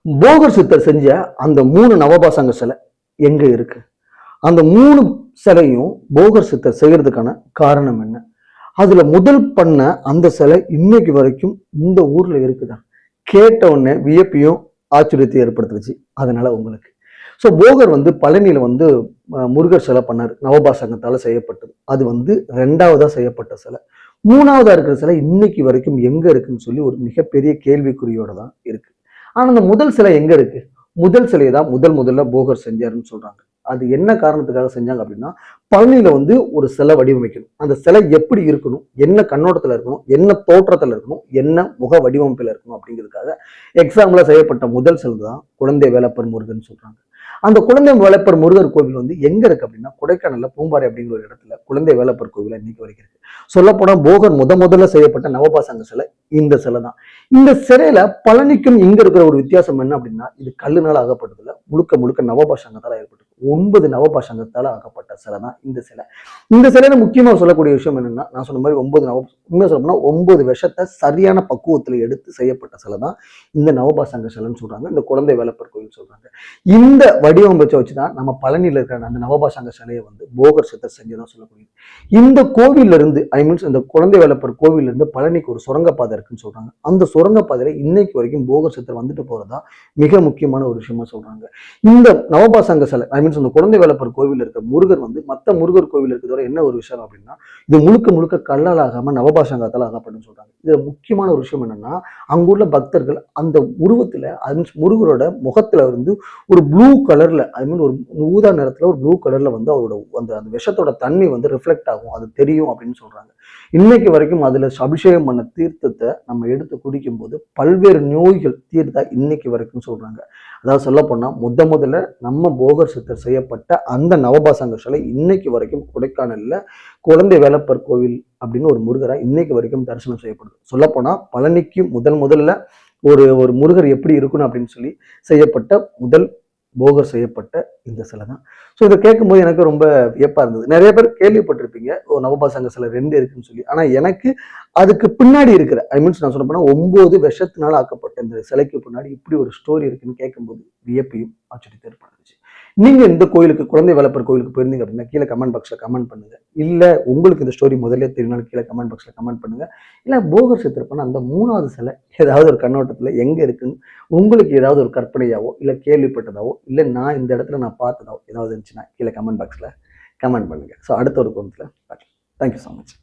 போகர் சித்தர் செஞ்ச அந்த 3 நவபாசங்க சிலை எங்க இருக்கு? அந்த 3 சிலையும் போகர் சித்தர் செய்யறதுக்கான காரணம் என்ன? அதுல முதல் பண்ண அந்த சிலை இன்னைக்கு வரைக்கும் இந்த ஊர்ல இருக்குதா? கேட்ட உடனே வியப்பையும் ஆச்சரியத்தை ஏற்படுத்துச்சு. அதனால உங்களுக்கு போகர் பழனியில முருகர் சிலை பண்ணாரு. நவபாசங்கத்தால செய்யப்பட்டது. அது 2வதா செய்யப்பட்ட சிலை. 3வதா இருக்கிற சிலை இன்னைக்கு வரைக்கும் எங்க இருக்குன்னு சொல்லி ஒரு மிகப்பெரிய கேள்விக்குறியோட தான் இருக்கு. ஆனா அந்த முதல் சிலை எங்க இருக்கு? முதல் சிலையை தான் முதல்ல போகர் செஞ்சாருன்னு சொல்றாங்க. அது என்ன காரணத்துக்காக செஞ்சாங்க அப்படின்னா, பழனியில ஒரு சிலை வடிவமைக்கணும். அந்த சிலை எப்படி இருக்கணும்? என்ன கண்ணோட்டத்துல இருக்கணும்? என்ன தோற்றத்துல இருக்கணும்? என்ன முக வடிவமைப்புல இருக்கணும்? அப்படிங்கிறதுக்காக எக்ஸாம்பிளா செய்யப்பட்ட முதல் சிலை தான் குழந்தை வேலப்பர் முருகன் சொல்றாங்க. அந்த குழந்தை வேலப்பர் முருகர் கோவில் எங்க இருக்கு அப்படின்னா, கொடைக்கானல்ல பூம்பாறை அப்படிங்கிற ஒரு இடத்துல குழந்தை வேலப்பர் கோவில் இன்னைக்கு வரைக்கும் இருக்கு. சொல்ல போனா போகர் முதல்ல செய்யப்பட்ட நவபாசங்க சிலை இந்த சிலை தான். இந்த சிலையில பழனிக்கும் இங்க இருக்கிற ஒரு வித்தியாசம் என்ன அப்படின்னா, இது கல்லுனால ஆகப்பட்டதுல முழுக்க நவபாசங்கத்தால ஏற்பட்டது. 9 நவபாசங்கத்தால ஆகப்பட்ட சிலை தான் இந்த சிலை. இந்த சிலையில முக்கியமா சொல்லக்கூடிய விஷயம் என்னன்னா, நான் சொன்ன மாதிரி 9 உண்மையா சொல்ல போனா 9 விஷத்தை சரியான பக்குவத்துல எடுத்து செய்யப்பட்ட சிலை தான் இந்த நவபாசங்க சிலைன்னு சொல்றாங்க. இந்த குழந்தை வேலப்பர் கோவில் சொல்றாங்க. இந்த வடிவமைப்பை வச்சுதான் நம்ம பழனியில இருக்கிற அந்த நவபாசங்க சிலையை போகர் சித்தர் செஞ்சுதான் சொல்லக்கூடியது. இந்த கோவில்ல இருந்து இந்த குழந்தை வேலப்பர் கோவில்ல இருந்து பழனிக்கு ஒரு சுரங்கப்பாதை இருக்குன்னு சொல்றாங்க. அந்த சுரங்கப்பாதையில இன்னைக்கு வரைக்கும் போகர் சித்தர் வந்துட்டு போறதா மிக முக்கியமான ஒரு விஷயமா சொல்றாங்க. இந்த நவபாசங்க சிலை இந்த குழந்தை வேலப்பர் கோவில் இருக்க முருகர் மத்த முருகர் கோவில் இருக்கிறதோட என்ன ஒரு விஷயம் அப்படின்னா, இது முழுக்க கல்லால் ஆகாம நவபாசங்கத்தால் ஆகப்படும் சொல்றாங்க. இதுல முக்கியமான ஒரு விஷயம் என்னன்னா, அங்குள்ள பக்தர்கள் அந்த உருவத்துல முருகரோட முகத்துல ஒரு ப்ளூ கலர்ல ஒரு ஊதா நிறத்துல ஒரு ப்ளூ கலர்ல அவரோட அந்த விஷத்தோட தன்மை ரிஃப்ளெக்ட் ஆகும், அது தெரியும் அப்படின்னு சொல்றாங்க. இன்னைக்கு வரைக்கும் அதுல அபிஷேகம் பண்ண தீர்த்தத்தை நம்ம எடுத்து குடிக்கும் போது பல்வேறு நோய்கள் தீர்த்தா இன்னைக்கு வரைக்கும் சொல்றாங்க. அதாவது சொல்ல போனா முதல்ல நம்ம போகர் சித்தர் செய்யப்பட்ட அந்த நவபாசங்க சிலை இன்னைக்கு வரைக்கும் கொடைக்கானல்ல குழந்தை வேலப்பர் கோவில் அப்படின்னு ஒரு முருகரா இன்னைக்கு வரைக்கும் தரிசனம் செய்யப்படுது. சொல்ல போனா பழனிக்கு முதல்ல ஒரு முருகர் எப்படி இருக்கணும் அப்படின்னு சொல்லி செய்யப்பட்ட முதல் போகர் செய்யப்பட்ட இந்த சிலை தான். ஸோ இதை கேட்கும்போது எனக்கு ரொம்ப வியப்பா இருந்தது. நிறைய பேர் கேள்விப்பட்டிருப்பீங்க நவபாசங்க சிலை 2 இருக்குன்னு சொல்லி. ஆனா எனக்கு அதுக்கு பின்னாடி இருக்கிற நான் சொல்ல போனா 9 விஷத்தினால ஆக்கப்பட்ட இந்த சிலைக்கு பின்னாடி இப்படி ஒரு ஸ்டோரி இருக்குன்னு கேட்கும்போது வியப்பையும் ஆச்சரியத்தை ஏற்படுத்துச்சு. நீங்க இந்த கோயிலுக்கு குழந்தை வேலப்பர் கோயிலுக்கு போயிருந்தீங்க அப்படின்னா கீழே கமெண்ட் பாக்ஸ்ல கமெண்ட் பண்ணுங்க. இல்ல உங்களுக்கு இந்த ஸ்டோரி முதல்ல தெரியும் கீழே கமெண்ட் பாக்ஸ்ல கமெண்ட் பண்ணுங்க. இல்ல போகர் சித்தர் பண்ண அந்த 3வது சிலை ஏதாவது ஒரு கண்ணோட்டத்துல எங்க இருக்குன்னு உங்களுக்கு ஏதாவது ஒரு கற்பனையாவோ இல்ல கேள்விப்பட்டதாவோ இல்ல நான் இந்த இடத்துல நான் பார்த்ததாவோ ஏதாவது இருந்துச்சுன்னா கீழே கமெண்ட் பாக்ஸ்ல கமெண்ட் பண்ணுங்க. ஸோ அடுத்த ஒரு கோணத்துல பார்க்கலாம். Thank you so much.